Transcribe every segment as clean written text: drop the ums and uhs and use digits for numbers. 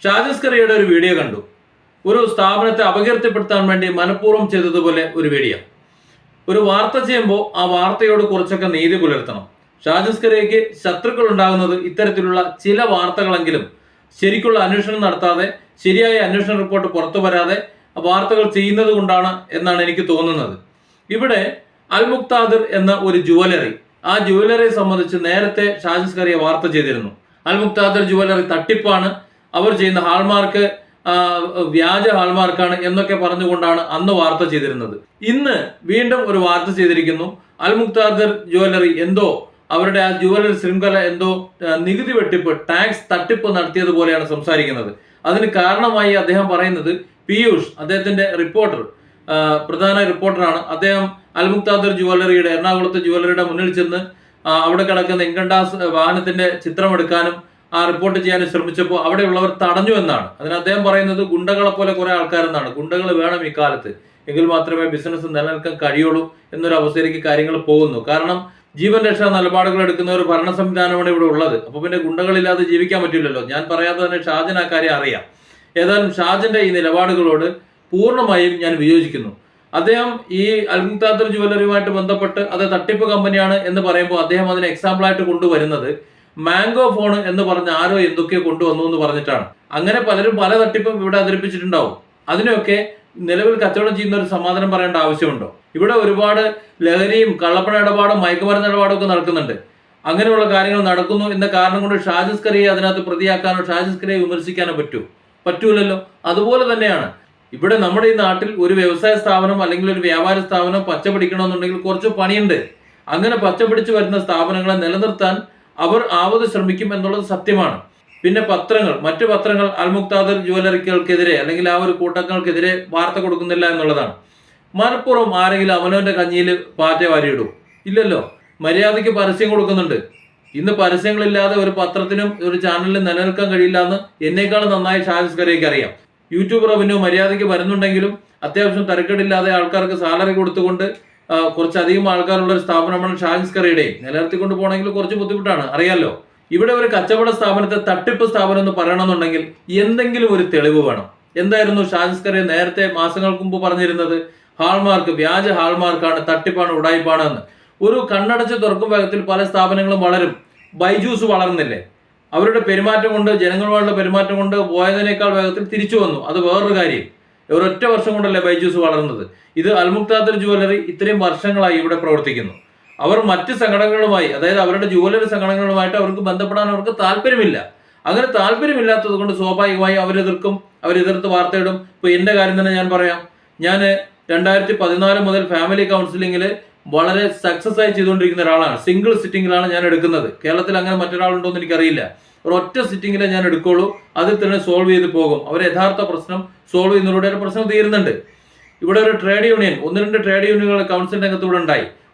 ഷാജിസ്കറിയുടെ ഒരു വീഡിയോ കണ്ടു. ഒരു സ്ഥാപനത്തെ അപകീർത്തിപ്പെടുത്താൻ വേണ്ടി മനഃപൂർവ്വം ചെയ്തതുപോലെ ഒരു വീഡിയോ. ഒരു വാർത്ത ചെയ്യുമ്പോൾ ആ വാർത്തയോട് കുറച്ചൊക്കെ നീതി പുലർത്തണം. ഷാജിസ്കറിയയ്ക്ക് ശത്രുക്കൾ ഉണ്ടാകുന്നത് ഇത്തരത്തിലുള്ള ചില വാർത്തകളെങ്കിലും ശരിക്കുള്ള അന്വേഷണം നടത്താതെ, ശരിയായ അന്വേഷണ റിപ്പോർട്ട് പുറത്തു വരാതെ വാർത്തകൾ ചെയ്യുന്നത് കൊണ്ടാണ് എന്നാണ് എനിക്ക് തോന്നുന്നത്. ഇവിടെ അൽ മുക്താദിർ എന്ന ഒരു ജുവലറി, ആ ജുവലറിയെ സംബന്ധിച്ച് നേരത്തെ ഷാജിസ്കറിയ വാർത്ത ചെയ്തിരുന്നു. അൽ മുക്താദിർ ജുവലറി തട്ടിപ്പാണ്, അവർ ചെയ്യുന്ന ഹാൾമാർക്ക് വ്യാജ ഹാൾമാർക്കാണ് എന്നൊക്കെ പറഞ്ഞുകൊണ്ടാണ് അന്ന് വാർത്ത ചെയ്തിരുന്നത്. ഇന്ന് വീണ്ടും ഒരു വാർത്ത ചെയ്തിരിക്കുന്നു. അൽ മുക്താദിർ ജുവലറി എന്തോ അവരുടെ ആ ജുവലറി ശൃംഖല എന്തോ നികുതി വെട്ടിപ്പ്, ടാക്സ് തട്ടിപ്പ് നടത്തിയതുപോലെയാണ് സംസാരിക്കുന്നത്. അതിന് കാരണമായി അദ്ദേഹം പറയുന്നത് പീയൂഷ്, അദ്ദേഹത്തിന്റെ റിപ്പോർട്ടർ, പ്രധാന റിപ്പോർട്ടറാണ് അദ്ദേഹം. അൽ മുക്താദിർ ജുവലറിയുടെ, എറണാകുളത്തെ ജുവലറിയുടെ മുന്നിൽ ചെന്ന് അവിടെ കിടക്കുന്ന ഇൻകം ടാക്സ് വാഹനത്തിന്റെ ചിത്രമെടുക്കാനും ആ റിപ്പോർട്ട് ചെയ്യാനും ശ്രമിച്ചപ്പോൾ അവിടെയുള്ളവർ തടഞ്ഞു എന്നാണ്. അതിന് അദ്ദേഹം പറയുന്നത് ഗുണ്ടകളെ പോലെ കുറെ ആൾക്കാരെന്നാണ്. ഗുണ്ടകൾ വേണം ഈ കാലത്ത്, എങ്കിൽ മാത്രമേ ബിസിനസ് നിലനിൽക്കാൻ കഴിയുള്ളൂ എന്നൊരു അവസ്ഥയിലേക്ക് കാര്യങ്ങൾ പോകുന്നു. കാരണം ജീവൻ രക്ഷാ നിലപാടുകൾ എടുക്കുന്ന ഒരു ഭരണ സംവിധാനമാണ് ഇവിടെ ഉള്ളത്. അപ്പൊ പിന്നെ ഗുണ്ടകളില്ലാതെ ജീവിക്കാൻ പറ്റില്ലല്ലോ. ഞാൻ പറയാതെ തന്നെ ഷാജൻ ആ കാര്യം അറിയാം. ഏതായാലും ഷാജന്റെ ഈ നിലപാടുകളോട് പൂർണ്ണമായും ഞാൻ വിയോജിക്കുന്നു. അദ്ദേഹം ഈ അൽ മുക്താദിർ ജുവലറിയുമായിട്ട് ബന്ധപ്പെട്ട് അത് തട്ടിപ്പ് കമ്പനിയാണ് എന്ന് പറയുമ്പോൾ അദ്ദേഹം അതിന് എക്സാമ്പിളായിട്ട് കൊണ്ടുവരുന്നത് മാംഗോ ഫോൺ എന്ന് പറഞ്ഞ ആരോ എന്തൊക്കെയോ കൊണ്ടുവന്നു എന്ന് പറഞ്ഞിട്ടാണ്. അങ്ങനെ പലരും പല തട്ടിപ്പും ഇവിടെ അവതരിപ്പിച്ചിട്ടുണ്ടാവും. അതിനൊക്കെ നിലവിൽ കച്ചവടം ചെയ്യുന്ന ഒരു സമാധാനം പറയേണ്ട ആവശ്യമുണ്ടോ? ഇവിടെ ഒരുപാട് ലഹരിയും കള്ളപ്പണ ഇടപാടും മയക്കുമരുന്ന് ഇടപാടും ഒക്കെ നടക്കുന്നുണ്ട്. അങ്ങനെയുള്ള കാര്യങ്ങൾ നടക്കുന്നു എന്ന കാരണം കൊണ്ട് ഷാജിസ്കറിയെ അതിനകത്ത് പ്രതിയാക്കാനോ ഷാജിസ്കറിയെ വിമർശിക്കാനോ പറ്റൂലല്ലോ. അതുപോലെ തന്നെയാണ് ഇവിടെ നമ്മുടെ ഈ നാട്ടിൽ ഒരു വ്യവസായ സ്ഥാപനം അല്ലെങ്കിൽ ഒരു വ്യാപാര സ്ഥാപനം പച്ച പിടിക്കണമെന്നുണ്ടെങ്കിൽ കുറച്ച് പണിയുണ്ട്. അങ്ങനെ പച്ച പിടിച്ചു വരുന്ന സ്ഥാപനങ്ങളെ നിലനിർത്താൻ അവർ ആവത് ശ്രമിക്കും എന്നുള്ളത് സത്യമാണ്. പിന്നെ പത്രങ്ങൾ, മറ്റു പത്രങ്ങൾ അൽ മുക്താദിർ ജുവലറികൾക്കെതിരെ അല്ലെങ്കിൽ ആ ഒരു കൂട്ടങ്ങൾക്കെതിരെ വാർത്ത കൊടുക്കുന്നില്ല എന്നുള്ളതാണ്. മനഃപൂർവ്വം ആരെങ്കിലും അവനവന്റെ കഞ്ഞിയിൽ പാറ്റ വാരിയിടും? ഇല്ലല്ലോ. മര്യാദയ്ക്ക് പരസ്യം കൊടുക്കുന്നുണ്ട്. ഇന്ന് പരസ്യങ്ങളില്ലാതെ ഒരു പത്രത്തിനും ഒരു ചാനലിനും നിലനിൽക്കാൻ കഴിയില്ല എന്ന് എന്നേക്കാളും നന്നായി ഷാജിസ്കറിയയ്ക്ക് അറിയാം. യൂട്യൂബ് റവന്യൂ മര്യാദയ്ക്ക് വരുന്നുണ്ടെങ്കിലും അത്യാവശ്യം തരക്കേടില്ലാതെ ആൾക്കാർക്ക് സാലറി കൊടുത്തുകൊണ്ട് കുറച്ചധികം ആൾക്കാരുള്ള ഒരു സ്ഥാപനമാണ് ഷാജിസ്കറിയുടെയും. നിലനിർത്തിക്കൊണ്ട് പോകണമെങ്കിൽ കുറച്ച് ബുദ്ധിമുട്ടാണ്, അറിയാലോ. ഇവിടെ ഒരു കച്ചവട സ്ഥാപനത്തെ തട്ടിപ്പ് സ്ഥാപനം എന്ന് പറയണമെന്നുണ്ടെങ്കിൽ എന്തെങ്കിലും ഒരു തെളിവ് വേണം. എന്തായിരുന്നു ഷാജിസ്കറിയ നേരത്തെ മാസങ്ങൾക്ക് മുമ്പ് പറഞ്ഞിരുന്നത്? ഹാൾമാർക്ക്, വ്യാജ ഹാൾമാർക്കാണ്, തട്ടിപ്പാണ്, ഉടായിപ്പാണ് എന്ന്. ഒരു കണ്ണടച്ച് തുറക്കും വേഗത്തിൽ പല സ്ഥാപനങ്ങളും വളരും. ബൈജൂസ് വളർന്നില്ലേ? അവരുടെ പെരുമാറ്റം കൊണ്ട്, ജനങ്ങളുമായുള്ള പെരുമാറ്റം കൊണ്ട് പോയതിനേക്കാൾ വേഗത്തിൽ തിരിച്ചു വന്നു. അത് വേറൊരു കാര്യം. ഒരൊറ്റ വർഷം കൊണ്ടല്ലേ ബൈജൂസ് വളർന്നത്. ഇത് അൽ മുക്താദിർ ജുവലറി ഇത്രയും വർഷങ്ങളായി ഇവിടെ പ്രവർത്തിക്കുന്നു. അവർ മറ്റ് സംഘടനകളുമായി, അതായത് അവരുടെ ജുവലറി സംഘടനകളുമായിട്ട് അവർക്ക് ബന്ധപ്പെടാൻ അവർക്ക് താല്പര്യമില്ല. അങ്ങനെ താല്പര്യമില്ലാത്തത് കൊണ്ട് സ്വാഭാവികമായി അവരെതിർത്ത് വാർത്തയിടും. ഇപ്പൊ എന്റെ കാര്യം തന്നെ ഞാൻ പറയാം. ഞാൻ 2014 മുതൽ ഫാമിലി കൗൺസിലിംഗിൽ വളരെ സക്സസ് ആയി ചെയ്തുകൊണ്ടിരിക്കുന്ന ഒരാളാണ്. സിംഗിൾ സിറ്റിംഗിലാണ് ഞാൻ എടുക്കുന്നത്. കേരളത്തിൽ അങ്ങനെ മറ്റൊരാളുണ്ടോ എന്ന് എനിക്കറിയില്ല. ഒരൊറ്റ സിറ്റിംഗിലെ ഞാൻ എടുക്കുള്ളൂ. അതിൽ തന്നെ സോൾവ് ചെയ്ത് പോകും. അവരെ യഥാർത്ഥ പ്രശ്നം സോൾവ് ചെയ്യുന്നതിലൂടെ ഒരു പ്രശ്നം തീരുന്നുണ്ട്. ഇവിടെ ഒരു ട്രേഡ് യൂണിയൻ, 1-2 ട്രേഡ് യൂണിയനുകൾ കൗൺസിൽ രംഗത്തൂടെ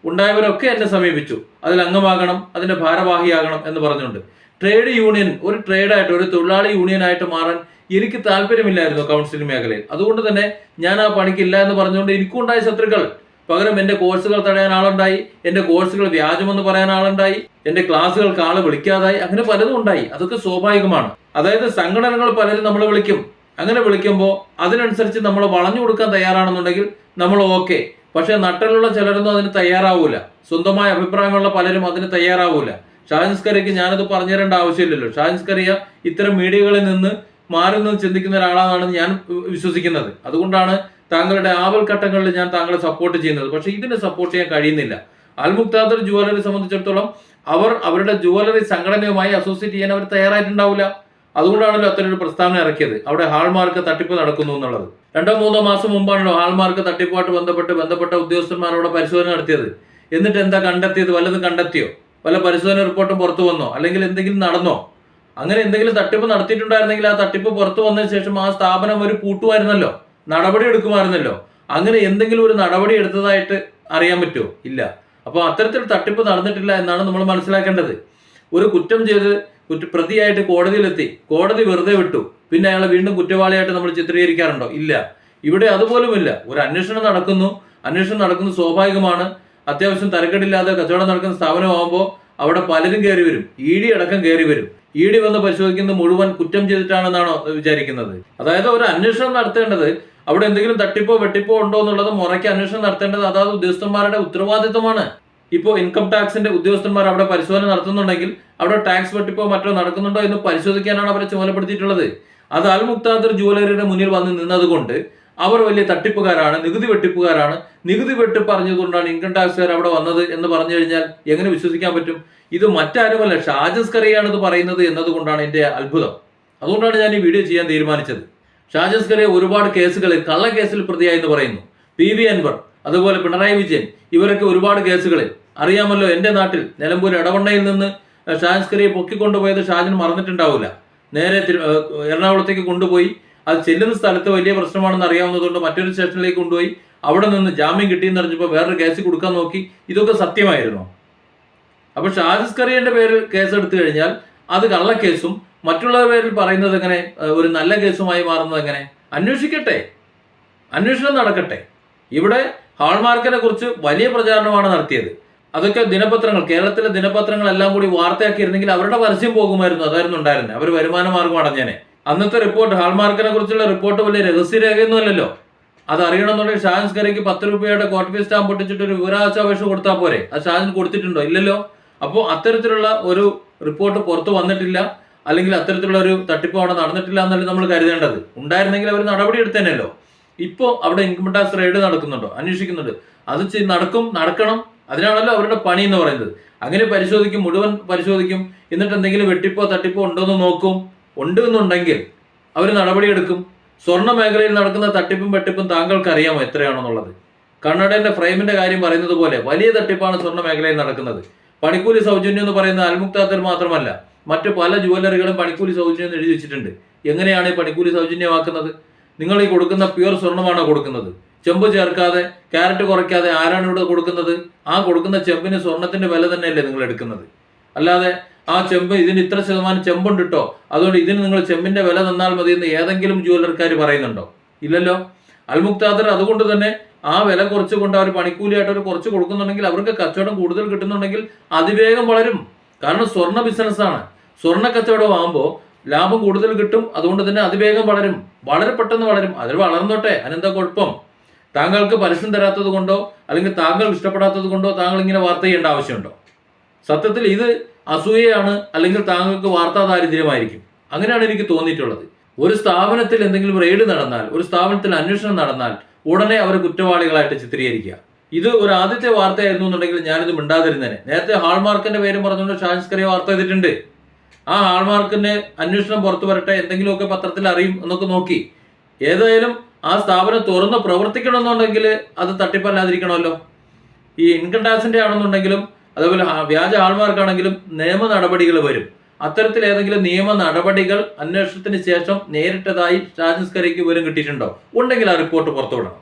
ഉണ്ടായവരൊക്കെ എന്നെ സമീപിച്ചു. അതിൽ അംഗമാകണം, അതിന്റെ ഭാരവാഹിയാകണം എന്ന് പറഞ്ഞുകൊണ്ട്. ട്രേഡ് യൂണിയൻ ഒരു ട്രേഡായിട്ട്, ഒരു തൊഴിലാളി യൂണിയനായിട്ട് മാറാൻ എനിക്ക് താല്പര്യമില്ലായിരുന്നു കൗൺസിലിംഗ് മേഖലയിൽ. അതുകൊണ്ട് തന്നെ ഞാൻ ആ പണിക്കില്ല എന്ന് പറഞ്ഞുകൊണ്ട് എനിക്കുണ്ടായ ശത്രുക്കൾ. പകരം എന്റെ കോഴ്സുകൾ തടയാൻ ആളുണ്ടായി, എന്റെ കോഴ്സുകൾ വ്യാജമെന്ന് പറയാൻ ആളുണ്ടായി, എന്റെ ക്ലാസ്സുകൾക്ക് ആള് വിളിക്കാതായി, അങ്ങനെ പലതും ഉണ്ടായി. അതൊക്കെ സ്വാഭാവികമാണ്. അതായത് സംഘടനകൾ പലരും നമ്മളെ വിളിക്കും. അങ്ങനെ വിളിക്കുമ്പോൾ അതിനനുസരിച്ച് നമ്മൾ വളഞ്ഞു കൊടുക്കാൻ തയ്യാറാണെന്നുണ്ടെങ്കിൽ നമ്മൾ ഓക്കെ. പക്ഷെ നട്ടലുള്ള ചിലരൊന്നും അതിന് തയ്യാറാവൂല. സ്വന്തമായ അഭിപ്രായമുള്ള പലരും അതിന് തയ്യാറാവൂല. ഷാജിസ്കറിയയ്ക്ക് ഞാനത് പറഞ്ഞു തരേണ്ട ആവശ്യമില്ലല്ലോ. ഷാജിസ്കറിയ ഇത്തരം മീഡിയകളിൽ നിന്ന് മാറി നിന്ന് ചിന്തിക്കുന്ന ഒരാളാണെന്ന് ഞാൻ വിശ്വസിക്കുന്നത്. അതുകൊണ്ടാണ് താങ്കളുടെ ആവൽഘട്ടങ്ങളിൽ ഞാൻ താങ്കളെ സപ്പോർട്ട് ചെയ്യുന്നത്. പക്ഷെ ഇതിനെ സപ്പോർട്ട് ചെയ്യാൻ കഴിയുന്നില്ല. അൽ മുക്താദിർ ജുവലറി സംബന്ധിച്ചിടത്തോളം അവരുടെ ജുവലറി സംഘടനയുമായി അസോസിയേറ്റ് ചെയ്യാൻ അവർ തയ്യാറായിട്ടുണ്ടാവില്ല. അതുകൊണ്ടാണല്ലോ അത്തരൊരു പ്രസ്താവന ഇറക്കിയത്, അവിടെ ഹാൾമാർക്ക് തട്ടിപ്പ് നടക്കുന്നു എന്നുള്ളത്. 2-3 മാസം മുമ്പാണല്ലോ ഹാൾമാർക്ക് തട്ടിപ്പുമായിട്ട് ബന്ധപ്പെട്ട ഉദ്യോഗസ്ഥന്മാരോട് പരിശോധന നടത്തിയത്. എന്നിട്ട് എന്താ കണ്ടെത്തിയത്? വല്ലതും കണ്ടെത്തിയോ? വല്ല പരിശോധന റിപ്പോർട്ടും പുറത്തു വന്നോ? അല്ലെങ്കിൽ എന്തെങ്കിലും നടന്നോ? അങ്ങനെ എന്തെങ്കിലും തട്ടിപ്പ് നടത്തിയിട്ടുണ്ടായിരുന്നെങ്കിൽ ആ തട്ടിപ്പ് പുറത്തു വന്നതിന് ശേഷം ആ സ്ഥാപനം ഒരു പൂട്ടുമായിരുന്നല്ലോ, നടപടി എടുക്കുമായിരുന്നല്ലോ. അങ്ങനെ എന്തെങ്കിലും ഒരു നടപടി എടുത്തതായിട്ട് അറിയാൻ പറ്റുമോ? ഇല്ല. അപ്പോൾ അത്തരത്തിൽ തട്ടിപ്പ് നടന്നിട്ടില്ല എന്നാണ് നമ്മൾ മനസ്സിലാക്കേണ്ടത്. ഒരു കുറ്റം ചെയ്ത് പ്രതിയായിട്ട് കോടതിയിലെത്തി, കോടതി വെറുതെ വിട്ടു, പിന്നെ അയാളെ വീണ്ടും കുറ്റവാളിയായിട്ട് നമ്മൾ ചിത്രീകരിക്കാറുണ്ടോ? ഇല്ല. ഇവിടെ അതുപോലുമില്ല. ഒരു അന്വേഷണം നടക്കുന്നു സ്വാഭാവികമാണ്. അത്യാവശ്യം തരക്കേടില്ലാതെ കച്ചവടം നടക്കുന്ന സ്ഥാപനമാകുമ്പോൾ അവിടെ പലരും കയറി വരും. ED അടക്കം കയറി വരും. ED വന്ന് പരിശോധിക്കുന്നത് മുഴുവൻ കുറ്റം ചെയ്തിട്ടാണെന്നാണോ വിചാരിക്കുന്നത്? അതായത് ഒരു അന്വേഷണം നടത്തേണ്ടത് അവിടെ എന്തെങ്കിലും തട്ടിപ്പോ വെട്ടിപ്പോ ഉണ്ടോ എന്നുള്ളത് മുറയ്ക്ക് അന്വേഷണം നടത്തേണ്ടത് അതാത് ഉദ്യോഗസ്ഥന്മാരുടെ ഉത്തരവാദിത്വമാണ്. ഇപ്പോൾ ഇൻകം ടാക്സിന്റെ ഉദ്യോഗസ്ഥന്മാർ അവിടെ പരിശോധന നടത്തുന്നുണ്ടെങ്കിൽ അവിടെ ടാക്സ് വെട്ടിപ്പോ മറ്റോ നടക്കുന്നുണ്ടോ എന്ന് പരിശോധിക്കാനാണ് അവരെ ചുമതലപ്പെടുത്തിയിട്ടുള്ളത്. അത് അൽ മുക്താദിർ ജുവലറിയുടെ മുന്നിൽ വന്ന് നിന്നതുകൊണ്ട് അവർ വലിയ തട്ടിപ്പുകാരാണ്, നികുതി വെട്ടിപ്പുകാരാണ്, നികുതി വെട്ടിപ്പ് അറിഞ്ഞതുകൊണ്ടാണ് ഇൻകം ടാക്സുകാർ അവിടെ വന്നത് എന്ന് പറഞ്ഞു കഴിഞ്ഞാൽ എങ്ങനെ വിശ്വസിക്കാൻ പറ്റും? ഇത് മറ്റാരുമല്ല, ഷാജ് അസ്കറിയാണ് ഇത് പറയുന്നത് എന്നതുകൊണ്ടാണ് എൻ്റെ അത്ഭുതം. അതുകൊണ്ടാണ് ഞാൻ ഈ വീഡിയോ ചെയ്യാൻ തീരുമാനിച്ചത്. ഷാജ് അസ്കറിയെ ഒരുപാട് കേസുകളിൽ കള്ളക്കേസിൽ പ്രതിയായി എന്ന് പറയുന്നു. PV അൻവർ, അതുപോലെ പിണറായി വിജയൻ, ഇവരൊക്കെ ഒരുപാട് കേസുകളിൽ അറിയാമല്ലോ. എൻ്റെ നാട്ടിൽ നിലമ്പൂർ എടവണ്ണയിൽ നിന്ന് ഷാജ് അസ്കറിയെ പൊക്കിക്കൊണ്ടുപോയത് ഷാജിന് മറന്നിട്ടുണ്ടാവില്ല. നേരെ എറണാകുളത്തേക്ക് കൊണ്ടുപോയി അത് ചെല്ലുന്ന സ്ഥലത്ത് വലിയ പ്രശ്നമാണെന്ന് അറിയാവുന്നതുകൊണ്ട് മറ്റൊരു സ്റ്റേഷനിലേക്ക് കൊണ്ടുപോയി അവിടെ നിന്ന് ജാമ്യം കിട്ടിയെന്ന് അറിഞ്ഞപ്പോൾ വേറൊരു കേസ് കൊടുക്കാൻ നോക്കി. ഇതൊക്കെ സത്യമായിരുന്നു. അപ്പൊ ഷാജ് അസ്കറിയുടെ പേരിൽ കേസ് എടുത്തു കഴിഞ്ഞാൽ അത് കള്ളക്കേസും മറ്റുള്ളവരുടെ പേരിൽ പറയുന്നത് എങ്ങനെ ഒരു നല്ല കേസുമായി മാറുന്നത് എങ്ങനെ? അന്വേഷിക്കട്ടെ, അന്വേഷണം നടക്കട്ടെ. ഇവിടെ ഹാൾമാർക്കിനെ കുറിച്ച് വലിയ പ്രചാരണമാണ് നടത്തിയത്. അതൊക്കെ ദിനപത്രങ്ങൾ, കേരളത്തിലെ ദിനപത്രങ്ങളെല്ലാം കൂടി വാർത്തയാക്കിയിരുന്നെങ്കിൽ അവരുടെ പരസ്യം പോകുമായിരുന്നു. അതായിരുന്നു ഉണ്ടായിരുന്നത്. അവർ വരുമാന മാർഗം അടഞ്ഞേനെ. അന്നത്തെ റിപ്പോർട്ട്, ഹാൾമാർക്കിനെ കുറിച്ചുള്ള റിപ്പോർട്ട് വലിയ രഹസ്യരേഖയൊന്നുമല്ലല്ലോ. അത് അറിയണമെന്നുണ്ടെങ്കിൽ ഷാജ് അസ്കറിക്ക് 10 രൂപയുടെ കോർട്ട് ഫീസ് സ്റ്റാമ്പ് പൊട്ടിച്ചിട്ട് ഒരു വിവരാവകാശാപേക്ഷ കൊടുത്താൽ പോരെ? അത് ഷാജിന് കൊടുത്തിട്ടുണ്ടോ? ഇല്ലല്ലോ. അപ്പോൾ അത്തരത്തിലുള്ള ഒരു റിപ്പോർട്ട് പുറത്തു വന്നിട്ടില്ല, അല്ലെങ്കിൽ അത്തരത്തിലുള്ള ഒരു തട്ടിപ്പ് അവിടെ നടന്നിട്ടില്ല എന്നല്ല നമ്മൾ കരുതേണ്ടത്. ഉണ്ടായിരുന്നെങ്കിൽ അവർ നടപടി എടുത്തേനല്ലോ. ഇപ്പോൾ അവിടെ ഇൻകം ടാക്സ് റെയ്ഡ് നടക്കുന്നുണ്ടോ? അന്വേഷിക്കുന്നുണ്ട്. അത് നടക്കണം. അതിനാണല്ലോ അവരുടെ പണി എന്ന് പറയുന്നത്. അങ്ങനെ പരിശോധിക്കും, മുഴുവൻ പരിശോധിക്കും. എന്നിട്ട് എന്തെങ്കിലും വെട്ടിപ്പോ തട്ടിപ്പോ ഉണ്ടോ എന്ന് നോക്കും. ഉണ്ട് എന്നുണ്ടെങ്കിൽ അവർ നടപടിയെടുക്കും. സ്വർണ്ണ മേഖലയിൽ നടക്കുന്ന തട്ടിപ്പും വെട്ടിപ്പും താങ്കൾക്ക് അറിയാമോ എത്രയാണെന്നുള്ളത്? കണ്ണടയുടെ ഫ്രെയിമിന്റെ കാര്യം പറയുന്നത് പോലെ വലിയ തട്ടിപ്പാണ് സ്വർണ്ണ മേഖലയിൽ നടക്കുന്നത്. പണിക്കൂലി സൗജന്യം എന്ന് പറയുന്ന അൽ മുക്താദിർ മാത്രമല്ല, മറ്റു പല ജുവലറികളും പണിക്കൂലി സൗജന്യം എഴുതി വെച്ചിട്ടുണ്ട്. എങ്ങനെയാണ് ഈ പണിക്കൂലി സൗജന്യമാക്കുന്നത്? നിങ്ങൾ ഈ കൊടുക്കുന്ന പ്യുവർ സ്വർണ്ണമാണോ കൊടുക്കുന്നത്? ചെമ്പ് ചേർക്കാതെ, ക്യാരറ്റ് കുറയ്ക്കാതെ ആരാണ് ഇവിടെ കൊടുക്കുന്നത്? ആ കൊടുക്കുന്ന ചെമ്പിന് സ്വർണത്തിന്റെ വില തന്നെയല്ലേ നിങ്ങൾ എടുക്കുന്നത്? അല്ലാതെ ആ ചെമ്പ് ഇതിന് ഇത്ര ശതമാനം ചെമ്പുണ്ട് കേട്ടോ, അതുകൊണ്ട് ഇതിന് നിങ്ങൾ ചെമ്പിന്റെ വില തന്നാൽ മതി എന്ന് ഏതെങ്കിലും ജുവലറിക്കാർ പറയുന്നുണ്ടോ? ഇല്ലല്ലോ. അൽ മുക്താദിർ അതുകൊണ്ട് തന്നെ ആ വില കുറച്ചുകൊണ്ട് അവർ പണിക്കൂലിയായിട്ട് അവർ കുറച്ച് കൊടുക്കുന്നുണ്ടെങ്കിൽ അവർക്ക് കച്ചവടം കൂടുതൽ കിട്ടുന്നുണ്ടെങ്കിൽ അതിവേഗം വളരും. കാരണം സ്വർണ്ണ ബിസിനസ്സാണ്. സ്വർണ്ണ കച്ചവടം ആകുമ്പോൾ ലാഭം കൂടുതൽ കിട്ടും. അതുകൊണ്ട് തന്നെ അതിവേഗം വളരും, വളരെ പെട്ടെന്ന് വളരും. അതിൽ വളർന്നോട്ടെ, അതിനെന്താ കുഴപ്പം? താങ്കൾക്ക് പരസ്യം തരാത്തത് കൊണ്ടോ അല്ലെങ്കിൽ താങ്കൾ ഇഷ്ടപ്പെടാത്തത് കൊണ്ടോ താങ്കൾ ഇങ്ങനെ വാർത്ത ചെയ്യേണ്ട ആവശ്യമുണ്ടോ? സത്യത്തിൽ ഇത് അസൂയയാണ്, അല്ലെങ്കിൽ താങ്കൾക്ക് വാർത്താ ദാരിദ്ര്യമായിരിക്കും. അങ്ങനെയാണ് എനിക്ക് തോന്നിയിട്ടുള്ളത്. ഒരു സ്ഥാപനത്തിൽ എന്തെങ്കിലും റെയ്ഡ് നടന്നാൽ, ഒരു സ്ഥാപനത്തിൽ അന്വേഷണം നടന്നാൽ ഉടനെ അവരെ കുറ്റവാളികളായിട്ട് ചിത്രീകരിക്കുക. ഇത് ഒരു ആദ്യത്തെ വാർത്തയായിരുന്നു എന്നുണ്ടെങ്കിൽ ഞാനിത് മിണ്ടാതിരുന്നേനെ. നേരത്തെ ഹാൾമാർക്കിന്റെ പേരും പറഞ്ഞുകൊണ്ട് ഷാജ് അസ്കറിയെ വാർത്ത ചെയ്തിട്ടുണ്ട്. ആ ഹാൾമാർക്കിന്റെ അന്വേഷണം പുറത്തു വരട്ടെ, എന്തെങ്കിലുമൊക്കെ പത്രത്തിൽ അറിയും എന്നൊക്കെ നോക്കി. ഏതായാലും ആ സ്ഥാപനം തുറന്ന് പ്രവർത്തിക്കണമെന്നുണ്ടെങ്കിൽ അത് തട്ടിപ്പല്ലാതിരിക്കണമല്ലോ. ഈ ഇൻകം ടാക്സിന്റെ ആണെന്നുണ്ടെങ്കിലും അതേപോലെ വ്യാജ ഹാൾമാർക്കാണെങ്കിലും നിയമ നടപടികൾ വരും. അത്തരത്തിൽ ഏതെങ്കിലും നിയമ നടപടികൾ അന്വേഷണത്തിന് ശേഷം നേരിട്ടതായി ഷാജ് അസ്കറിക്ക് വിവരം കിട്ടിയിട്ടുണ്ടോ? ഉണ്ടെങ്കിൽ ആ റിപ്പോർട്ട് പുറത്തുവിടണം.